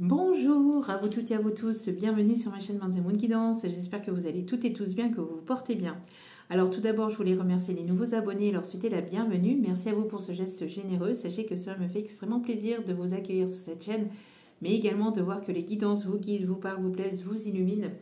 Bonjour à vous toutes et à vous tous, bienvenue sur ma chaîne Manz & Moon Guidance. J'espère que vous allez toutes et tous bien, que vous vous portez bien. Alors tout d'abord, je voulais remercier les nouveaux abonnés et leur souhaiter la bienvenue. Merci à vous pour ce geste généreux. Sachez que cela me fait extrêmement plaisir de vous accueillir sur cette chaîne, mais également de voir que les guidances vous guident, vous parlent, vous plaisent, vous illuminent.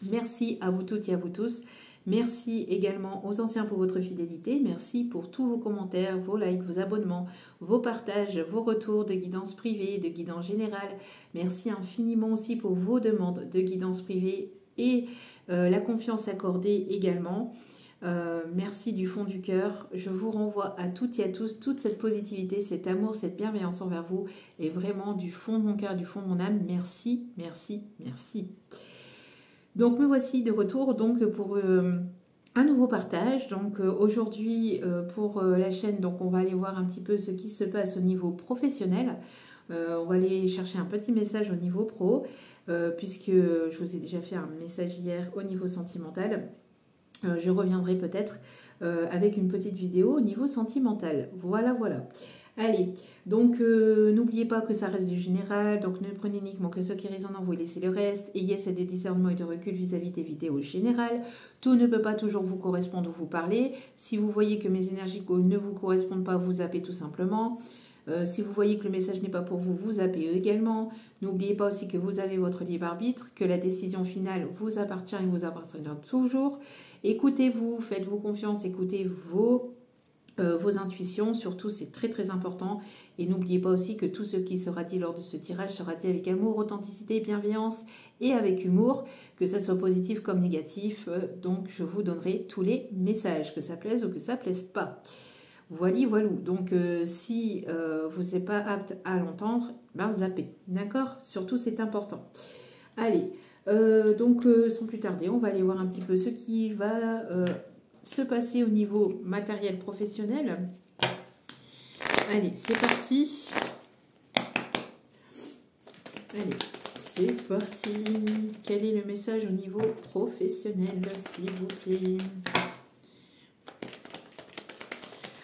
Merci à vous toutes et à vous tous. Merci également aux anciens pour votre fidélité. Merci pour tous vos commentaires, vos likes, vos abonnements, vos partages, vos retours de guidance privée, de guidance générale. Merci infiniment aussi pour vos demandes de guidance privée et la confiance accordée également. Merci du fond du cœur. Je vous renvoie à toutes et à tous toute cette positivité, cet amour, cette bienveillance envers vous. Et vraiment du fond de mon cœur, du fond de mon âme, merci, merci, merci. Donc me voici de retour donc pour un nouveau partage. Donc aujourd'hui pour la chaîne, donc on va aller voir un petit peu ce qui se passe au niveau professionnel. On va aller chercher un petit message au niveau pro, puisque je vous ai déjà fait un message hier au niveau sentimental. Je reviendrai peut-être avec une petite vidéo au niveau sentimental. Voilà, voilà. Allez, donc n'oubliez pas que ça reste du général, donc ne prenez uniquement que ce qui résonne en vous et laissez le reste. Ayez assez de discernement et de recul vis-à-vis des vidéos générales. Tout ne peut pas toujours vous correspondre ou vous parler. Si vous voyez que mes énergies ne vous correspondent pas, vous zappez tout simplement. Si vous voyez que le message n'est pas pour vous, vous zappez également. N'oubliez pas aussi que vous avez votre libre arbitre, que la décision finale vous appartient et vous appartiendra toujours. Écoutez-vous, faites-vous confiance, écoutez vos intuitions, surtout c'est très très important. Et n'oubliez pas aussi que tout ce qui sera dit lors de ce tirage sera dit avec amour, authenticité, bienveillance et avec humour, que ça soit positif comme négatif. Donc je vous donnerai tous les messages, que ça plaise ou que ça plaise pas. Voilà, voilà. Donc si vous n'êtes pas apte à l'entendre, ben zappez. D'accord? Surtout c'est important. Allez, donc sans plus tarder, on va aller voir un petit peu ce qui va se passer au niveau matériel professionnel. Allez, c'est parti. Allez, c'est parti. Quel est le message au niveau professionnel, s'il vous plaît?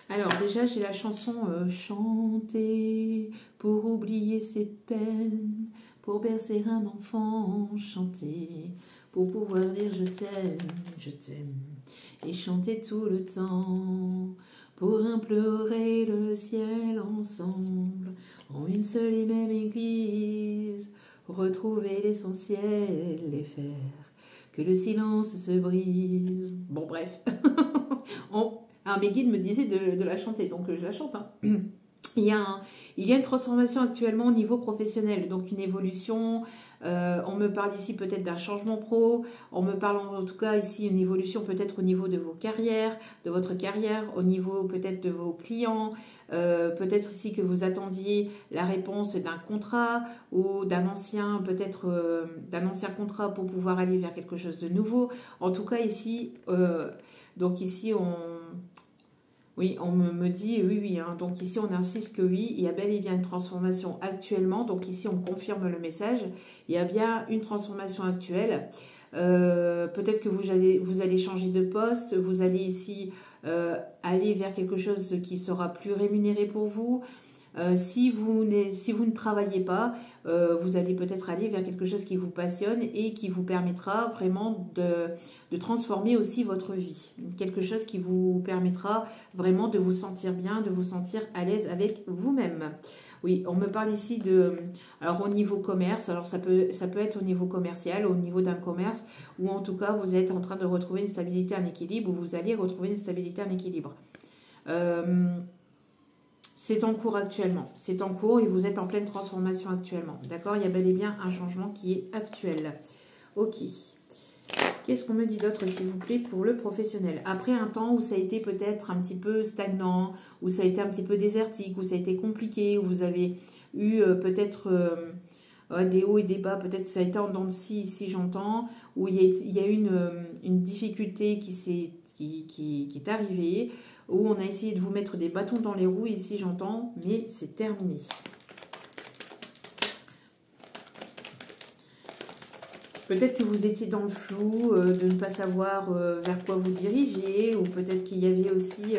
Alors déjà, j'ai la chanson chanter pour oublier ses peines, pour bercer un enfant, chanter pour pouvoir dire je t'aime, et chanter tout le temps, pour implorer le ciel ensemble, en une seule et même église, retrouver l'essentiel et faire que le silence se brise. Bon bref, mes guides me disaient de la chanter, donc je la chante. Hein. Il y a une transformation actuellement au niveau professionnel, donc une évolution. On me parle ici peut-être d'un changement pro. On me parle en tout cas ici une évolution peut-être au niveau de vos carrières, de votre carrière, au niveau peut-être de vos clients. Peut-être ici que vous attendiez la réponse d'un contrat ou d'un ancien contrat pour pouvoir aller vers quelque chose de nouveau. En tout cas ici, donc ici oui, on me dit oui. Hein. Donc ici, on insiste que oui, il y a bel et bien une transformation actuellement. Donc ici, on confirme le message. Il y a bien une transformation actuelle. Peut-être que vous allez changer de poste. Vous allez ici aller vers quelque chose qui sera plus rémunéré pour vous. Si vous ne travaillez pas, vous allez peut-être aller vers quelque chose qui vous passionne et qui vous permettra vraiment de transformer aussi votre vie. Quelque chose qui vous permettra vraiment de vous sentir bien, de vous sentir à l'aise avec vous-même. Oui, on me parle ici alors au niveau commerce, alors ça peut être au niveau commercial, au niveau d'un commerce, ou en tout cas vous êtes en train de retrouver une stabilité, un équilibre, ou vous allez retrouver une stabilité, un équilibre. C'est en cours actuellement. C'est en cours et vous êtes en pleine transformation actuellement. D'accord? Il y a bel et bien un changement qui est actuel. Ok. Qu'est-ce qu'on me dit d'autre, s'il vous plaît, pour le professionnel? Après un temps où ça a été peut-être un petit peu stagnant, où ça a été un petit peu désertique, où ça a été compliqué, où vous avez eu peut-être des hauts et des bas, peut-être ça a été en dents de scie, ici j'entends, où il y a eu une difficulté qui est arrivée, où on a essayé de vous mettre des bâtons dans les roues, ici j'entends, mais c'est terminé. Peut-être que vous étiez dans le flou, de ne pas savoir vers quoi vous dirigez, ou peut-être qu'il y avait aussi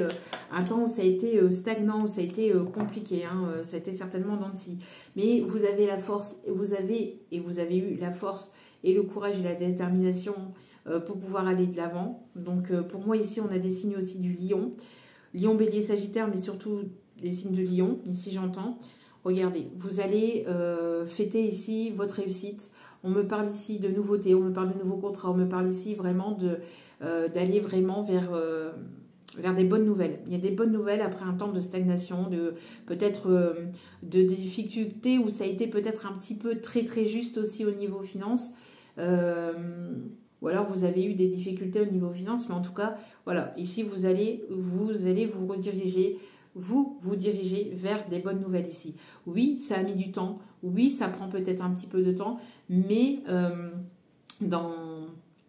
un temps où ça a été stagnant, où ça a été compliqué, hein, ça a été certainement dans le scie. Mais vous avez la force, vous avez eu la force et le courage et la détermination pour pouvoir aller de l'avant. Donc pour moi ici, on a des signes aussi du lion. Lion, bélier, sagittaire, mais surtout des signes de lion, ici j'entends. Regardez, vous allez fêter ici votre réussite. On me parle ici de nouveautés, on me parle de nouveaux contrats, on me parle ici vraiment d'aller vraiment vers des bonnes nouvelles. Il y a des bonnes nouvelles après un temps de stagnation, peut-être de difficultés où ça a été peut-être un petit peu très très juste aussi au niveau finance. Ou alors vous avez eu des difficultés au niveau finance, mais en tout cas, voilà, ici vous allez vous rediriger. Vous dirigez vers des bonnes nouvelles ici. Oui, ça a mis du temps. Oui, ça prend peut-être un petit peu de temps. Mais dans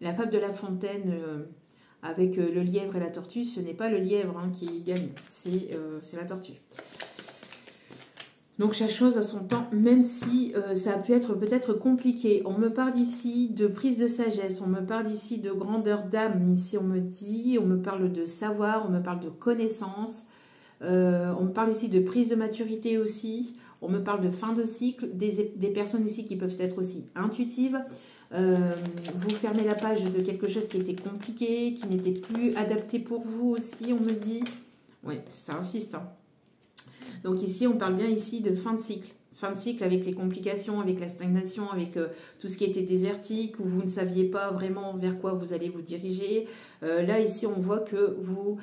la fable de La Fontaine, avec le lièvre et la tortue, ce n'est pas le lièvre qui gagne, c'est la tortue. Donc chaque chose a son temps, même si ça a pu être peut-être compliqué. On me parle ici de prise de sagesse, on me parle ici de grandeur d'âme. Ici on me parle de savoir, on me parle de connaissance. On me parle ici de prise de maturité aussi, on me parle de fin de cycle, des personnes ici qui peuvent être aussi intuitives. Vous fermez la page de quelque chose qui était compliqué, qui n'était plus adapté pour vous aussi, on me dit. Oui, ça insiste. Hein. Donc ici, on parle bien ici de fin de cycle. Fin de cycle avec les complications, avec la stagnation, avec tout ce qui était désertique, où vous ne saviez pas vraiment vers quoi vous allez vous diriger. Là, ici, on voit que vous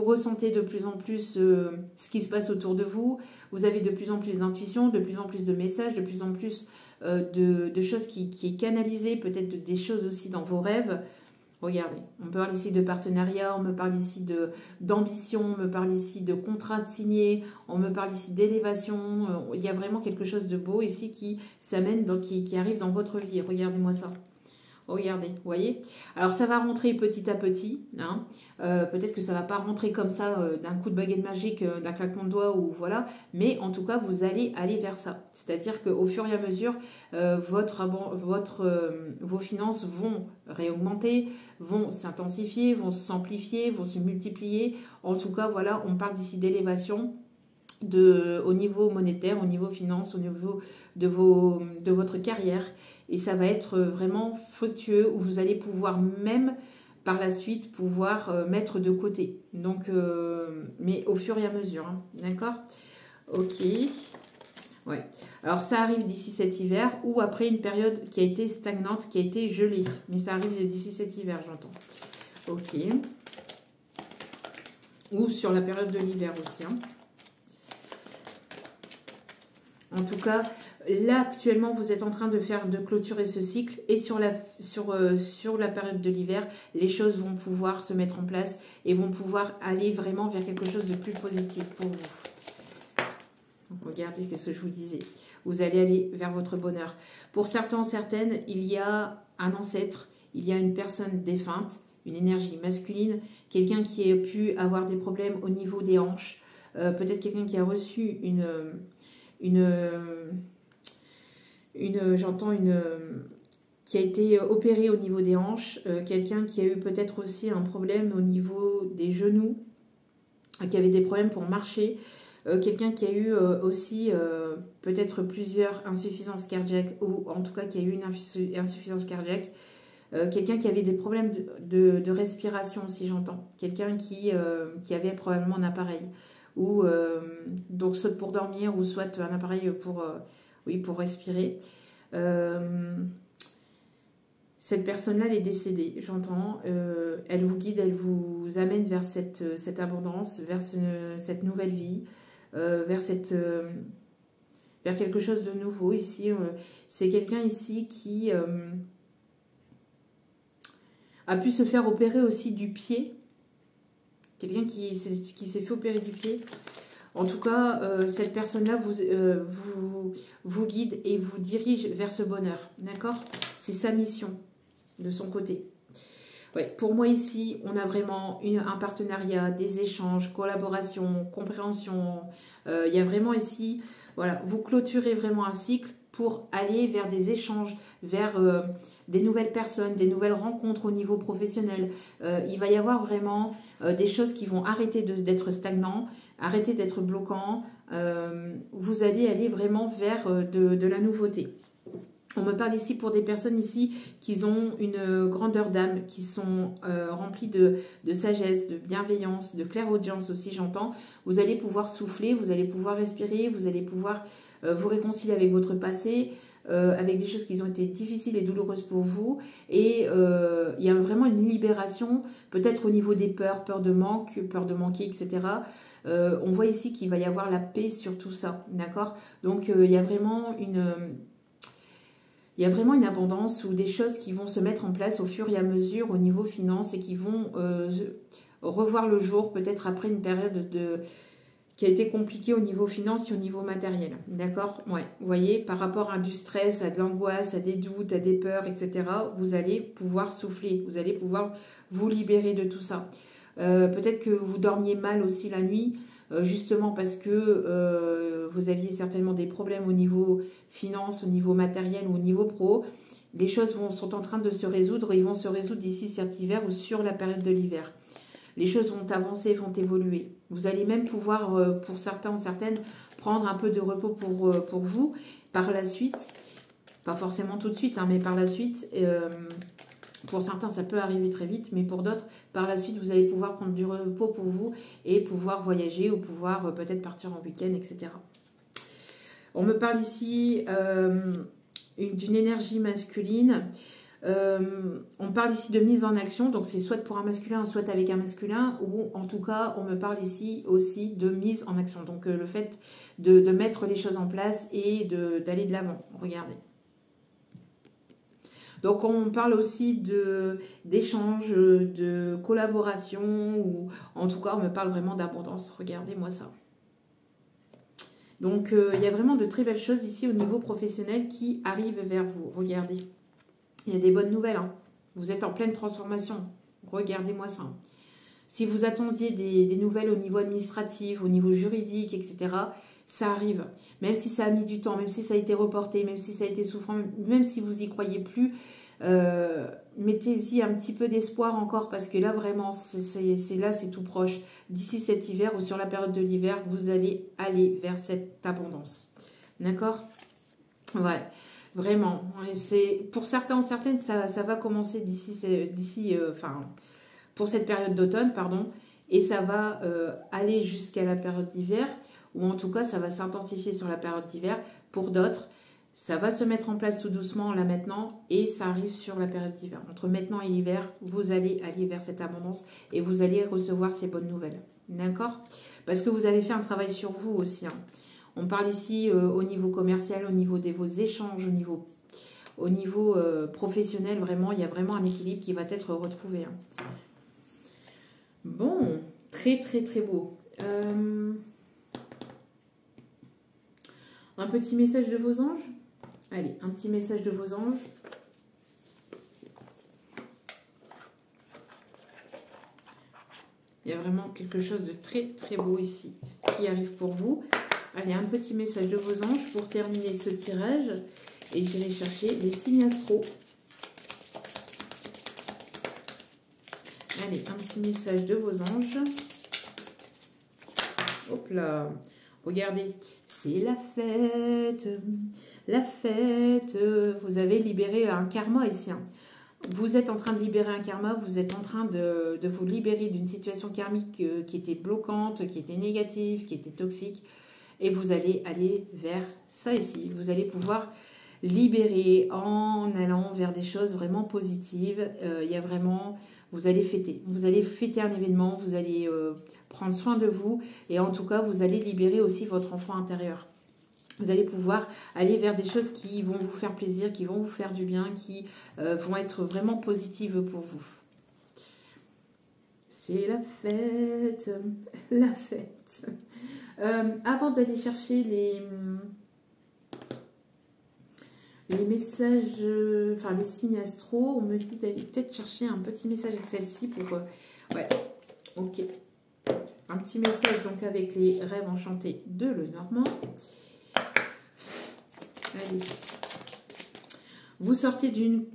ressentez de plus en plus ce qui se passe autour de vous. Vous avez de plus en plus d'intuition, de plus en plus de messages, de plus en plus de choses qui est canalisées, peut-être des choses aussi dans vos rêves. Regardez, on me parle ici de partenariat, on me parle ici d'ambition, on me parle ici de contrat signé, on me parle ici d'élévation. Il y a vraiment quelque chose de beau ici qui s'amène, qui arrive dans votre vie. Regardez-moi ça. Regardez, vous voyez. Alors ça va rentrer petit à petit. Hein. Peut-être que ça ne va pas rentrer comme ça d'un coup de baguette magique, d'un claquement de doigts ou voilà. Mais en tout cas, vous allez aller vers ça. C'est-à-dire qu'au fur et à mesure, vos finances vont réaugmenter, vont s'intensifier, vont s'amplifier, vont se multiplier. En tout cas, voilà, on parle d'ici d'élévation. Au niveau monétaire, au niveau finance, au niveau de votre carrière. Et ça va être vraiment fructueux où vous allez pouvoir même par la suite pouvoir mettre de côté. Donc, mais au fur et à mesure. Hein, d'accord? Ok. Ouais. Alors ça arrive d'ici cet hiver ou après une période qui a été stagnante, qui a été gelée. Mais ça arrive d'ici cet hiver, j'entends. Ok. Ou sur la période de l'hiver aussi. Hein. En tout cas, là, actuellement, vous êtes en train de clôturer ce cycle. Et sur la période de l'hiver, les choses vont pouvoir se mettre en place et vont pouvoir aller vraiment vers quelque chose de plus positif pour vous. Donc, regardez ce que je vous disais. Vous allez aller vers votre bonheur. Pour certains, certaines, il y a un ancêtre, il y a une personne défunte, une énergie masculine, quelqu'un qui a pu avoir des problèmes au niveau des hanches, peut-être quelqu'un qui a reçu qui a été opéré au niveau des hanches, quelqu'un qui a eu peut-être aussi un problème au niveau des genoux, qui avait des problèmes pour marcher, quelqu'un qui a eu aussi peut-être plusieurs insuffisances cardiaques, ou en tout cas qui a eu une insuffisance cardiaque, quelqu'un qui avait des problèmes de respiration aussi, j'entends, quelqu'un qui avait probablement un appareil, ou donc soit pour dormir ou soit un appareil pour respirer. Cette personne-là, elle est décédée, j'entends. Elle vous guide, elle vous amène vers cette abondance, vers cette nouvelle vie, vers quelque chose de nouveau ici. C'est quelqu'un ici qui a pu se faire opérer aussi du pied. Quelqu'un qui s'est fait opérer du pied. En tout cas, cette personne-là vous guide et vous dirige vers ce bonheur. D'accord? C'est sa mission de son côté. Ouais, pour moi ici, on a vraiment un partenariat, des échanges, collaboration, compréhension. Il y a vraiment ici, voilà, vous clôturez vraiment un cycle. pour aller vers des échanges, vers des nouvelles personnes, des nouvelles rencontres au niveau professionnel. Il va y avoir vraiment des choses qui vont arrêter d'être stagnants, arrêter d'être bloquants. Vous allez aller vraiment vers de la nouveauté. On me parle ici pour des personnes ici qui ont une grandeur d'âme, qui sont remplies de sagesse, de bienveillance, de clairaudience aussi, j'entends. Vous allez pouvoir souffler, vous allez pouvoir respirer, vous allez pouvoir vous réconcilier avec votre passé, avec des choses qui ont été difficiles et douloureuses pour vous. Et il y a vraiment une libération, peut-être au niveau des peurs, peur de manque, peur de manquer, etc. On voit ici qu'il va y avoir la paix sur tout ça, d'accord? Donc il y a vraiment une abondance ou des choses qui vont se mettre en place au fur et à mesure au niveau finance et qui vont revoir le jour peut-être après une période qui a été compliquée au niveau finance et au niveau matériel. D'accord? Ouais. Vous voyez, par rapport à du stress, à de l'angoisse, à des doutes, à des peurs, etc., vous allez pouvoir souffler, vous allez pouvoir vous libérer de tout ça. Peut-être que vous dormiez mal aussi la nuit, justement parce que vous aviez certainement des problèmes au niveau finance, au niveau matériel ou au niveau pro. Les choses sont en train de se résoudre, ils vont se résoudre d'ici cet hiver ou sur la période de l'hiver. Les choses vont avancer, vont évoluer. Vous allez même pouvoir, pour certains ou certaines, prendre un peu de repos pour vous. Par la suite, pas forcément tout de suite, hein, mais par la suite, pour certains, ça peut arriver très vite, mais pour d'autres, par la suite, vous allez pouvoir prendre du repos pour vous et pouvoir voyager ou pouvoir peut-être partir en week-end, etc. On me parle ici d'une énergie masculine. On parle ici de mise en action, donc c'est soit pour un masculin, soit avec un masculin, ou en tout cas, on me parle ici aussi de mise en action. Donc le fait de mettre les choses en place et d'aller de l'avant. Regardez. Donc on parle aussi d'échanges, de collaboration, ou en tout cas on me parle vraiment d'abondance. Regardez-moi ça. Donc il y a vraiment de très belles choses ici au niveau professionnel qui arrivent vers vous. Regardez, il y a des bonnes nouvelles. Hein. Vous êtes en pleine transformation. Regardez-moi ça. Si vous attendiez des nouvelles au niveau administratif, au niveau juridique, etc., ça arrive. Même si ça a mis du temps, même si ça a été reporté, même si ça a été souffrant, même si vous n'y croyez plus, mettez-y un petit peu d'espoir encore parce que là, vraiment, c'est tout proche. D'ici cet hiver ou sur la période de l'hiver, vous allez aller vers cette abondance. D'accord? Ouais, vraiment. Pour certains ou certaines, ça va commencer pour cette période d'automne, pardon, et ça va aller jusqu'à la période d'hiver, ou en tout cas, ça va s'intensifier sur la période d'hiver. Pour d'autres, ça va se mettre en place tout doucement là maintenant, et ça arrive sur la période d'hiver. Entre maintenant et l'hiver, vous allez aller vers cette abondance, et vous allez recevoir ces bonnes nouvelles. D'accord? Parce que vous avez fait un travail sur vous aussi. Hein. On parle ici au niveau commercial, au niveau de vos échanges, au niveau professionnel, vraiment, il y a vraiment un équilibre qui va être retrouvé. Hein. Bon, très très très beau. Un petit message de vos anges. Allez, un petit message de vos anges. Il y a vraiment quelque chose de très très beau ici qui arrive pour vous. Allez, un petit message de vos anges pour terminer ce tirage. Et j'irai chercher les signes astro. Allez, un petit message de vos anges. Hop là. Regardez, c'est la fête. La fête. Vous avez libéré un karma ici. Hein. Vous êtes en train de libérer un karma. Vous êtes en train de vous libérer d'une situation karmique qui était bloquante, qui était négative, qui était toxique. Et vous allez aller vers ça ici. Vous allez pouvoir libérer en allant vers des choses vraiment positives. Il y a vraiment... Vous allez fêter. Vous allez fêter un événement. Vous allez prendre soin de vous. Et en tout cas, vous allez libérer aussi votre enfant intérieur. Vous allez pouvoir aller vers des choses qui vont vous faire plaisir, qui vont vous faire du bien, qui vont être vraiment positives pour vous. C'est la fête. La fête. Avant d'aller chercher les messages, enfin les signes astro, on me dit d'aller peut-être chercher un petit message avec celle-ci pour... ouais, ok. Un petit message donc avec les rêves enchantés de Lenormand. Allez. Vous sortez d'une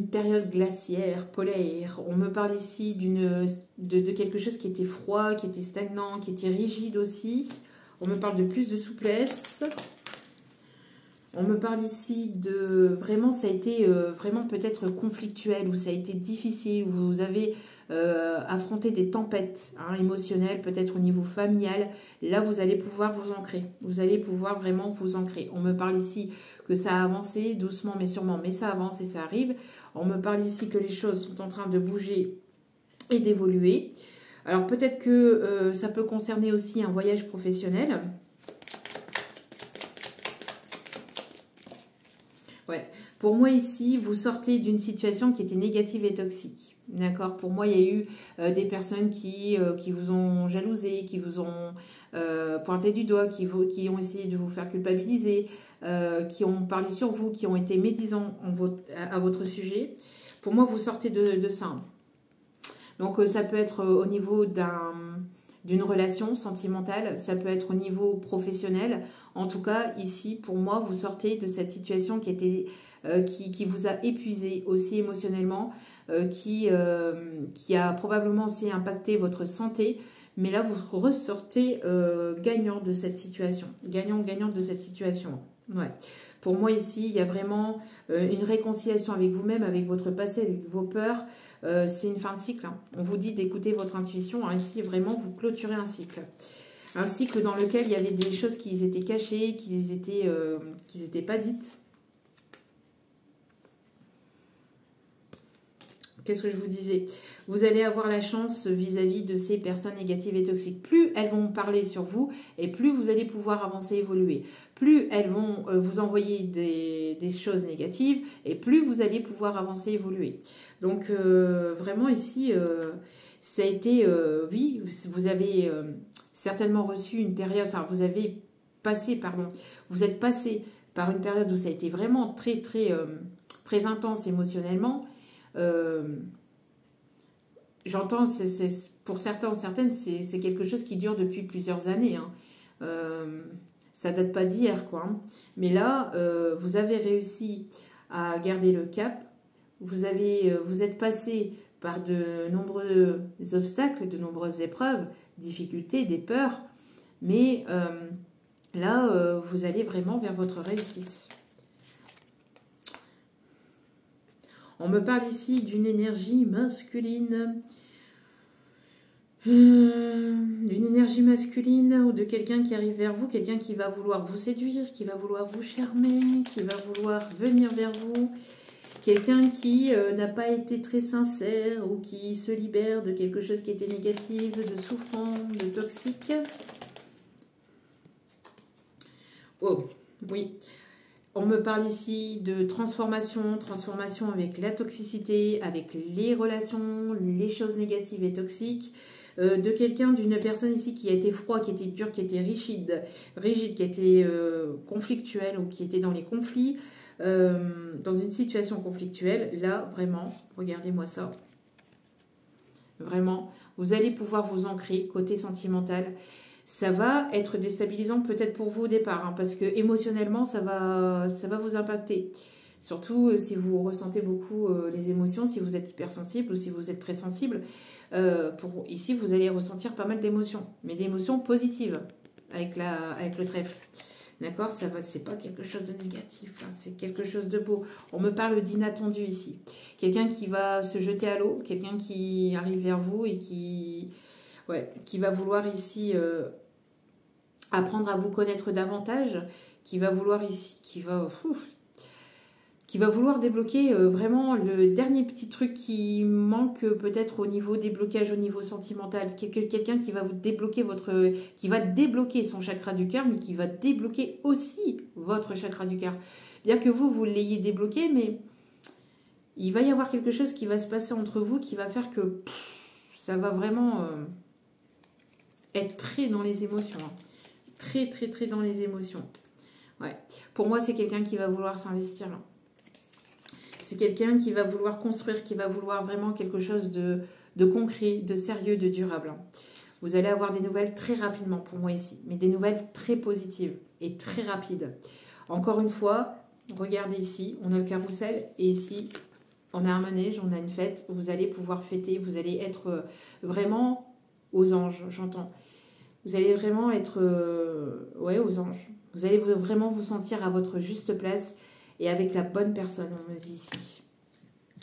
période glaciaire, polaire. On me parle ici de quelque chose qui était froid, qui était stagnant, qui était rigide aussi. On me parle de plus de souplesse. On me parle ici de... Vraiment, ça a été vraiment peut-être conflictuel, ou ça a été difficile, où vous avez affronté des tempêtes émotionnelles, peut-être au niveau familial. Là, vous allez pouvoir vous ancrer. Vous allez pouvoir vraiment vous ancrer. On me parle ici que ça a avancé doucement mais sûrement, mais ça avance et ça arrive. On me parle ici que les choses sont en train de bouger et d'évoluer. Alors, peut-être que ça peut concerner aussi un voyage professionnel. Ouais. Pour moi ici, vous sortez d'une situation qui était négative et toxique. D'accord? Pour moi, il y a eu des personnes qui vous ont jalousé, qui vous ont pointé du doigt, qui ont essayé de vous faire culpabiliser, qui ont parlé sur vous, qui ont été médisants à votre sujet. Pour moi, vous sortez de ça. Donc, ça peut être au niveau d'une relation sentimentale, ça peut être au niveau professionnel. En tout cas, ici, pour moi, vous sortez de cette situation qui vous a épuisé aussi émotionnellement, qui a probablement aussi impacté votre santé. Mais là, vous ressortez gagnant de cette situation. Gagnant de cette situation. Ouais. Pour moi, ici, il y a vraiment une réconciliation avec vous-même, avec votre passé, avec vos peurs. C'est une fin de cycle. On vous dit d'écouter votre intuition. Ici, vraiment, vous clôturez un cycle. Un cycle dans lequel il y avait des choses qui étaient cachées, qui n'étaient pas dites. Qu'est-ce que je vous disais? Vous allez avoir la chance vis-à-vis de ces personnes négatives et toxiques. Plus elles vont parler sur vous et plus vous allez pouvoir avancer, évoluer. Plus elles vont vous envoyer des choses négatives et plus vous allez pouvoir avancer, évoluer. Donc, vraiment ici, ça a été... oui, vous avez certainement reçu une période... Enfin, vous êtes passé par une période où ça a été vraiment très, très, très intense émotionnellement. J'entends, pour certains, certaines, c'est quelque chose qui dure depuis plusieurs années. Ça date pas d'hier, quoi. Mais là, vous avez réussi à garder le cap. Vous êtes passé par de nombreux obstacles, de nombreuses épreuves, difficultés, des peurs. Mais là, vous allez vraiment vers votre réussite. On me parle ici d'une énergie masculine. D'une énergie masculine ou de quelqu'un qui arrive vers vous, quelqu'un qui va vouloir vous séduire, qui va vouloir vous charmer, qui va vouloir venir vers vous. Quelqu'un qui n'a pas été très sincère ou qui se libère de quelque chose qui était négatif, de souffrant, de toxique. Oh, oui. On me parle ici de transformation avec la toxicité, avec les relations, les choses négatives et toxiques, de quelqu'un, d'une personne ici qui a été froid, qui était dur, qui était rigide, qui était conflictuel ou qui était dans les conflits, dans une situation conflictuelle. Là, vraiment, regardez-moi ça. Vraiment, vous allez pouvoir vous ancrer côté sentimental. Ça va être déstabilisant peut-être pour vous au départ, parce que émotionnellement, ça va vous impacter. Surtout si vous ressentez beaucoup les émotions, si vous êtes hypersensible ou si vous êtes très sensible. Ici, vous allez ressentir pas mal d'émotions, mais d'émotions positives avec le trèfle. D'accord? C'est pas quelque chose de négatif, c'est quelque chose de beau. On me parle d'inattendu ici. Quelqu'un qui va se jeter à l'eau, quelqu'un qui arrive vers vous et qui va vouloir ici apprendre à vous connaître davantage, qui va vouloir ici, qui va vouloir débloquer vraiment le dernier petit truc qui manque peut-être au niveau déblocage, au niveau sentimental. Quelqu'un qui va vous débloquer qui va débloquer son chakra du cœur, mais qui va débloquer aussi votre chakra du cœur. Bien que vous l'ayez débloqué, mais il va y avoir quelque chose qui va se passer entre vous qui va faire que ça va vraiment être très dans les émotions. Très, très, très dans les émotions. Ouais. Pour moi, c'est quelqu'un qui va vouloir s'investir là. C'est quelqu'un qui va vouloir construire, qui va vouloir vraiment quelque chose de concret, de sérieux, de durable. Vous allez avoir des nouvelles très rapidement pour moi ici, mais des nouvelles très positives et très rapides. Encore une fois, regardez ici, on a le carrousel et ici, on a un manège, on a une fête. Vous allez pouvoir fêter, vous allez être vraiment aux anges, j'entends. Vous allez vraiment être ouais, aux anges. Vous allez vraiment vous sentir à votre juste place et avec la bonne personne, on me dit ici.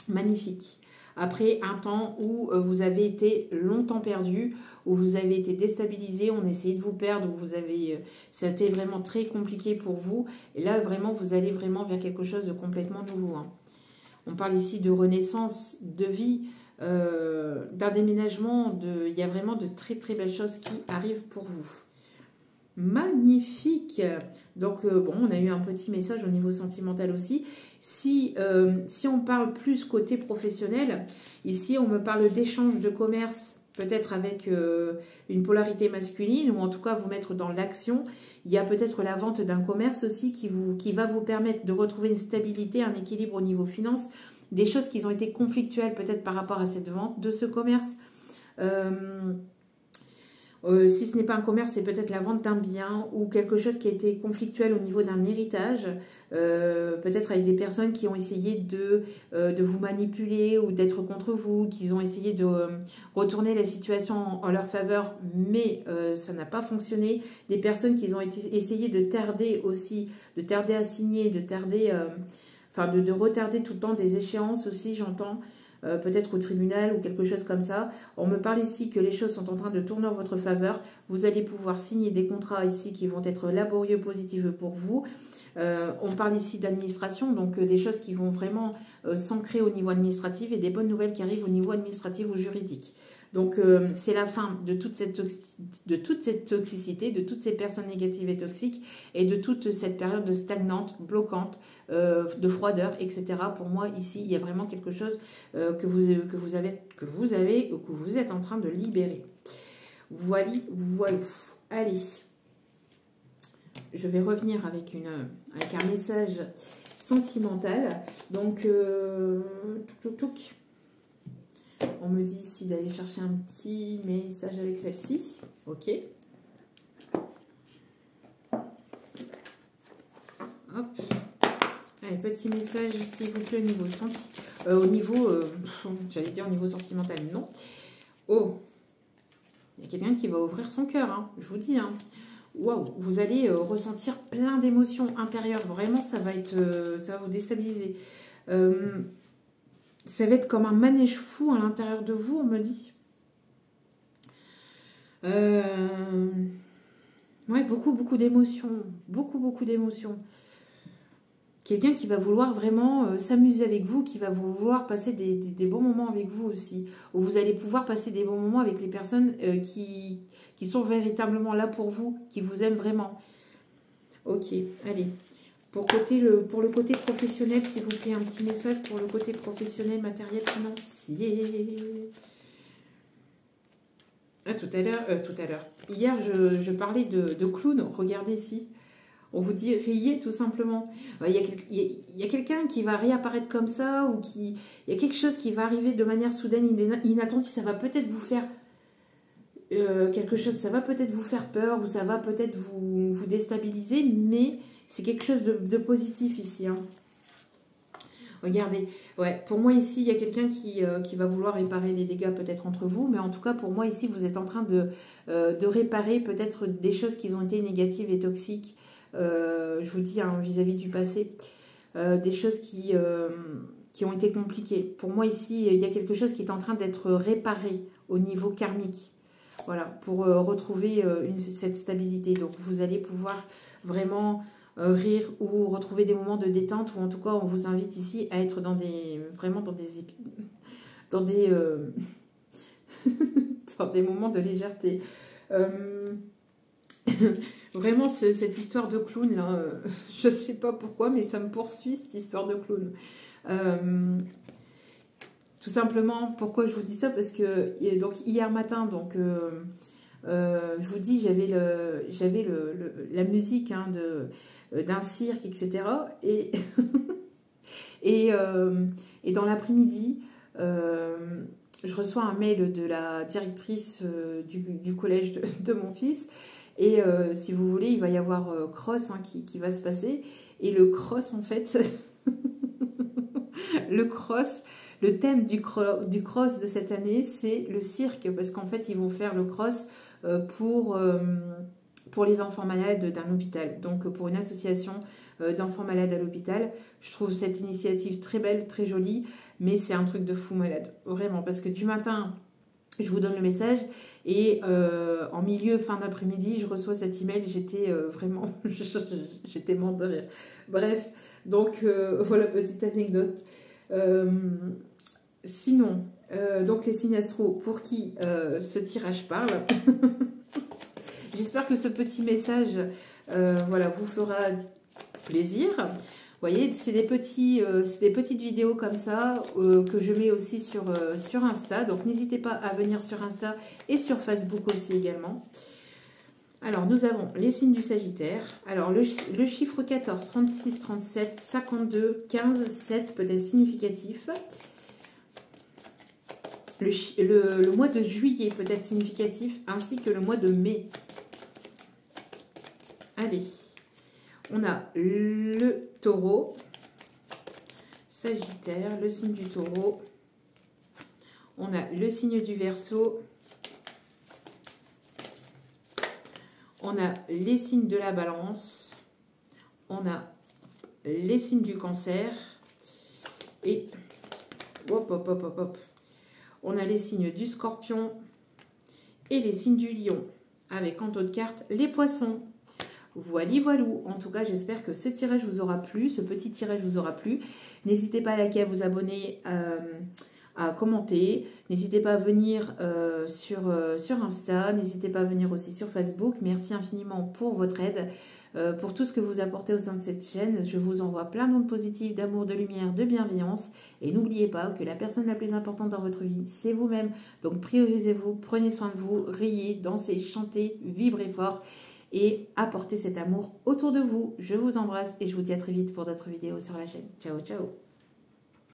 Magnifique. Après un temps où vous avez été longtemps perdu, où vous avez été déstabilisé, on essayait de vous perdre, où vous avez, c'était vraiment très compliqué pour vous. Et là, vraiment, vous allez vraiment vers quelque chose de complètement nouveau. Hein. On parle ici de renaissance, de vie, d'un déménagement. Il y a vraiment de très très belles choses qui arrivent pour vous. Magnifique. Donc, bon, on a eu un petit message au niveau sentimental aussi. Si on parle plus côté professionnel, ici, on me parle d'échange de commerce, peut-être avec une polarité masculine, ou en tout cas, vous mettre dans l'action. Il y a peut-être la vente d'un commerce aussi qui va vous permettre de retrouver une stabilité, un équilibre au niveau finance, des choses qui ont été conflictuelles peut-être par rapport à cette vente de ce commerce. Si ce n'est pas un commerce, c'est peut-être la vente d'un bien ou quelque chose qui a été conflictuel au niveau d'un héritage, peut-être avec des personnes qui ont essayé de vous manipuler ou d'être contre vous, qui ont essayé de retourner la situation en leur faveur, mais ça n'a pas fonctionné. Des personnes qui ont essayé de tarder aussi, de tarder à signer, de tarder, enfin de retarder tout le temps des échéances aussi, j'entends. Peut-être au tribunal ou quelque chose comme ça. On me parle ici que les choses sont en train de tourner en votre faveur. Vous allez pouvoir signer des contrats ici qui vont être laborieux, positifs pour vous. On parle ici d'administration, donc des choses qui vont vraiment s'ancrer au niveau administratif et des bonnes nouvelles qui arrivent au niveau administratif ou juridique. Donc c'est la fin de toute cette toxicité, de toutes ces personnes négatives et toxiques et de toute cette période de stagnante, bloquante, de froideur, etc. Pour moi ici il y a vraiment quelque chose que vous êtes en train de libérer. Voilà. Allez, je vais revenir avec un message sentimental. Donc on me dit ici d'aller chercher un petit message avec celle-ci. Ok. Hop. Allez, petit message, s'il vous plaît, au niveau j'allais dire au niveau sentimental, non. Oh, il y a quelqu'un qui va ouvrir son cœur, hein, je vous dis. Hein. Waouh, vous allez ressentir plein d'émotions intérieures. Vraiment, ça va vous déstabiliser. Ça va être comme un manège fou à l'intérieur de vous, on me dit. Ouais, beaucoup d'émotions. Beaucoup d'émotions. Quelqu'un qui va vouloir vraiment s'amuser avec vous, qui va vouloir passer des bons moments avec vous aussi. Où vous allez pouvoir passer des bons moments avec les personnes qui sont véritablement là pour vous, qui vous aiment vraiment. Ok, allez. Pour le côté professionnel, s'il vous plaît, un petit message pour le côté professionnel, matériel, financier. Ah, tout à l'heure. Hier, je parlais de clown. Regardez ici. On vous dit riez tout simplement. Il y a quelqu'un qui va réapparaître comme ça ou il y a quelque chose qui va arriver de manière soudaine, inattendue. Ça va peut-être vous faire quelque chose, ça va peut-être vous faire peur ou ça va peut-être vous déstabiliser, mais c'est quelque chose de positif ici. Hein. Regardez, ouais, pour moi ici, il y a quelqu'un qui va vouloir réparer les dégâts peut-être entre vous, mais en tout cas, pour moi ici, vous êtes en train de réparer peut-être des choses qui ont été négatives et toxiques, je vous dis, hein, vis-à-vis du passé, des choses qui ont été compliquées. Pour moi ici, il y a quelque chose qui est en train d'être réparé au niveau karmique. Voilà, pour retrouver cette stabilité. Donc, vous allez pouvoir vraiment rire ou retrouver des moments de détente, ou en tout cas, on vous invite ici à être vraiment dans des moments de légèreté. Vraiment, cette histoire de clown, là, je ne sais pas pourquoi, mais ça me poursuit, cette histoire de clown. Tout simplement, pourquoi je vous dis ça? Parce que donc, hier matin, donc, je vous dis, j'avais la musique hein, d'un cirque, etc. Et, et dans l'après-midi, je reçois un mail de la directrice du collège de mon fils. Et si vous voulez, il va y avoir cross hein, qui va se passer. Et le cross, en fait, le cross, le thème du cross de cette année, c'est le cirque, parce qu'en fait, ils vont faire le cross pour les enfants malades d'un hôpital, donc pour une association d'enfants malades à l'hôpital. Je trouve cette initiative très belle, très jolie, mais c'est un truc de fou malade, vraiment, parce que du matin, je vous donne le message et en milieu, fin d'après-midi, je reçois cet email, j'étais vraiment, j'étais morte de rire. Bref, donc voilà, petite anecdote. Sinon, donc les signes astro pour qui ce tirage parle. J'espère que ce petit message voilà, vous fera plaisir. Vous voyez, c'est des petites vidéos comme ça que je mets aussi sur Insta. Donc, n'hésitez pas à venir sur Insta et sur Facebook aussi également. Alors, nous avons les signes du Sagittaire. Alors, le chiffre 14, 36, 37, 52, 15, 7 peut être significatif. Le mois de juillet peut être significatif, ainsi que le mois de mai. Allez, on a le Taureau, Sagittaire, le signe du Taureau. On a le signe du Verseau. On a les signes de la Balance. On a les signes du Cancer. Et hop, hop, hop, hop, hop. On a les signes du Scorpion et les signes du Lion. Avec en taux de cartes les Poissons. Voilà, voilou. En tout cas, j'espère que ce tirage vous aura plu, ce petit tirage vous aura plu. N'hésitez pas à liker, à vous abonner, à commenter. N'hésitez pas à venir sur Insta. N'hésitez pas à venir aussi sur Facebook. Merci infiniment pour votre aide, pour tout ce que vous apportez au sein de cette chaîne. Je vous envoie plein d'ondes positives, d'amour, de lumière, de bienveillance. Et n'oubliez pas que la personne la plus importante dans votre vie, c'est vous-même. Donc priorisez-vous, prenez soin de vous, riez, dansez, chantez, vibrez fort. Et apportez cet amour autour de vous. Je vous embrasse et je vous dis à très vite pour d'autres vidéos sur la chaîne. Ciao, ciao.